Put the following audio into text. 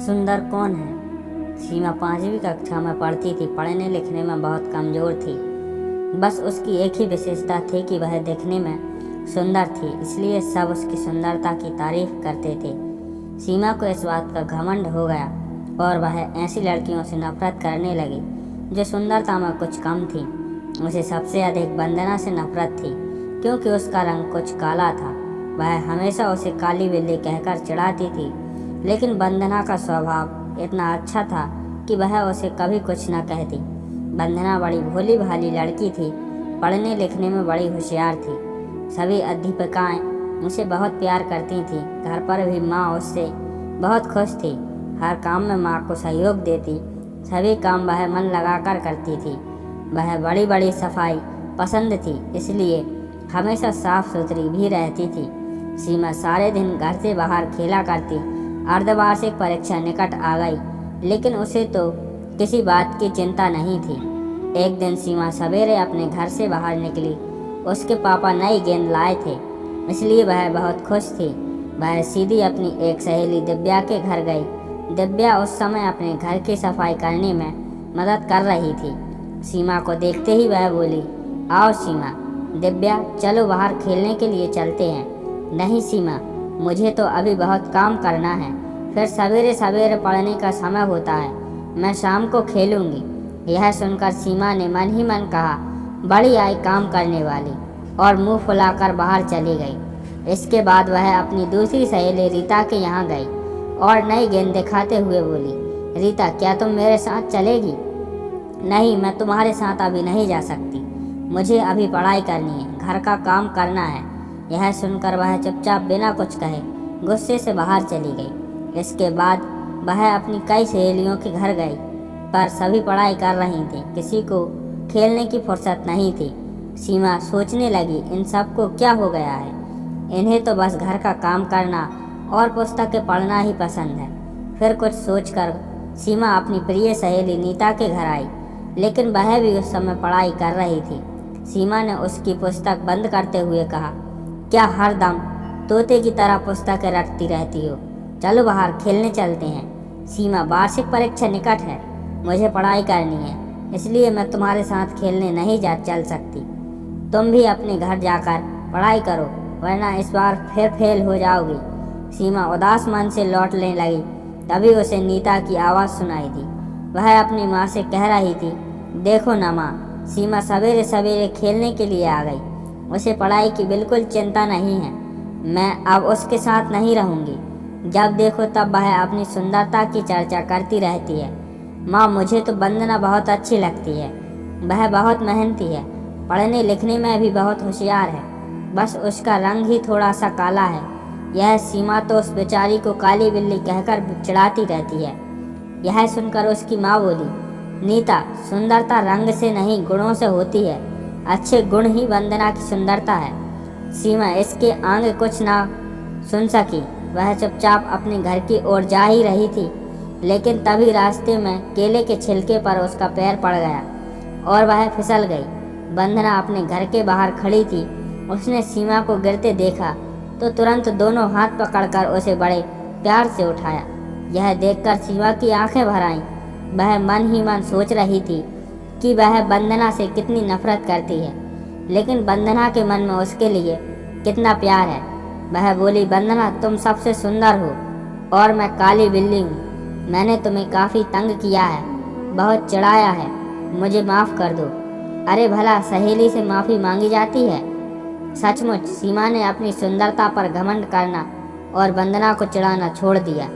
सुंदर कौन है? सीमा 5वीं कक्षा में पढ़ती थी। पढ़ने लिखने में बहुत कमज़ोर थी। बस उसकी एक ही विशेषता थी कि वह देखने में सुंदर थी, इसलिए सब उसकी सुंदरता की तारीफ करते थे। सीमा को इस बात का घमंड हो गया और वह ऐसी लड़कियों से नफरत करने लगी जो सुंदरता में कुछ कम थी। उसे सबसे अधिक वंदना से नफरत थी, क्योंकि उसका रंग कुछ काला था। वह हमेशा उसे काली बिल्ली कहकर चिढ़ाती थी, लेकिन वंदना का स्वभाव इतना अच्छा था कि वह उसे कभी कुछ न कहती। वंदना बड़ी भोली भाली लड़की थी, पढ़ने लिखने में बड़ी होशियार थी। सभी अध्यापिकाएं उसे बहुत प्यार करती थीं। घर पर भी माँ उससे बहुत खुश थी। हर काम में माँ को सहयोग देती। सभी काम वह मन लगाकर करती थी। वह बड़ी बड़ी सफाई पसंद थी, इसलिए हमेशा साफ सुथरी भी रहती थी। सीमा सारे दिन घर से बाहर खेला करती। अर्धवार्षिक परीक्षा निकट आ गई, लेकिन उसे तो किसी बात की चिंता नहीं थी। एक दिन सीमा सवेरे अपने घर से बाहर निकली। उसके पापा नई गेंद लाए थे, इसलिए वह बहुत खुश थी। वह सीधी अपनी एक सहेली दिव्या के घर गई। दिव्या उस समय अपने घर की सफाई करने में मदद कर रही थी। सीमा को देखते ही वह बोली, आओ सीमा। दिव्या, चलो बाहर खेलने के लिए चलते हैं। नहीं सीमा, मुझे तो अभी बहुत काम करना है। फिर सवेरे सवेरे पढ़ने का समय होता है। मैं शाम को खेलूंगी। यह सुनकर सीमा ने मन ही मन कहा, बड़ी आई काम करने वाली, और मुंह फुलाकर बाहर चली गई। इसके बाद वह अपनी दूसरी सहेली रीता के यहाँ गई और नई गेंद दिखाते हुए बोली, रीता, क्या तुम मेरे साथ चलेगी? नहीं, मैं तुम्हारे साथ अभी नहीं जा सकती। मुझे अभी पढ़ाई करनी है, घर का काम करना है। यह सुनकर वह चुपचाप बिना कुछ कहे गुस्से से बाहर चली गई। इसके बाद वह अपनी कई सहेलियों के घर गई, पर सभी पढ़ाई कर रही थी। किसी को खेलने की फुर्सत नहीं थी। सीमा सोचने लगी, इन सब को क्या हो गया है? इन्हें तो बस घर का काम करना और पुस्तकें पढ़ना ही पसंद है। फिर कुछ सोचकर सीमा अपनी प्रिय सहेली नीता के घर आई, लेकिन वह भी उस समय पढ़ाई कर रही थी। सीमा ने उसकी पुस्तक बंद करते हुए कहा, क्या हरदम तोते की तरह पुस्तकें रटती रहती हो? चलो बाहर खेलने चलते हैं। सीमा, वार्षिक परीक्षा निकट है, मुझे पढ़ाई करनी है, इसलिए मैं तुम्हारे साथ खेलने नहीं चल सकती। तुम भी अपने घर जाकर पढ़ाई करो, वरना इस बार फिर फेल हो जाओगी। सीमा उदास मन से लौटने लगी। तभी उसे नीता की आवाज़ सुनाई दी। वह अपनी माँ से कह रही थी, देखो ना माँ, सीमा सवेरे सवेरे खेलने के लिए आ गई। उसे पढ़ाई की बिल्कुल चिंता नहीं है। मैं अब उसके साथ नहीं रहूँगी। जब देखो तब वह अपनी सुंदरता की चर्चा करती रहती है। माँ, मुझे तो वंदना बहुत अच्छी लगती है। वह बहुत मेहनती है, पढ़ने लिखने में भी बहुत होशियार है। बस उसका रंग ही थोड़ा सा काला है। यह सीमा तो उस बेचारी को काली बिल्ली कहकर चिढ़ाती रहती है। यह सुनकर उसकी माँ बोली, नीता, सुंदरता रंग से नहीं गुणों से होती है। अच्छे गुण ही वंदना की सुंदरता है। सीमा इसके आगे कुछ ना सुन सकी। वह चुपचाप अपने घर की ओर जा ही रही थी, लेकिन तभी रास्ते में केले के छिलके पर उसका पैर पड़ गया और वह फिसल गई। वंदना अपने घर के बाहर खड़ी थी। उसने सीमा को गिरते देखा तो तुरंत दोनों हाथ पकड़कर उसे बड़े प्यार से उठाया। यह देखकर सीमा की आंखें भर आईं। वह मन ही मन सोच रही थी कि वह वंदना से कितनी नफरत करती है, लेकिन वंदना के मन में उसके लिए कितना प्यार है। वह बोली, वंदना, तुम सबसे सुंदर हो और मैं काली बिल्ली हूँ। मैंने तुम्हें काफ़ी तंग किया है, बहुत चिढ़ाया है, मुझे माफ़ कर दो। अरे भला सहेली से माफ़ी मांगी जाती है? सचमुच सीमा ने अपनी सुंदरता पर घमंड करना और वंदना को चिढ़ाना छोड़ दिया।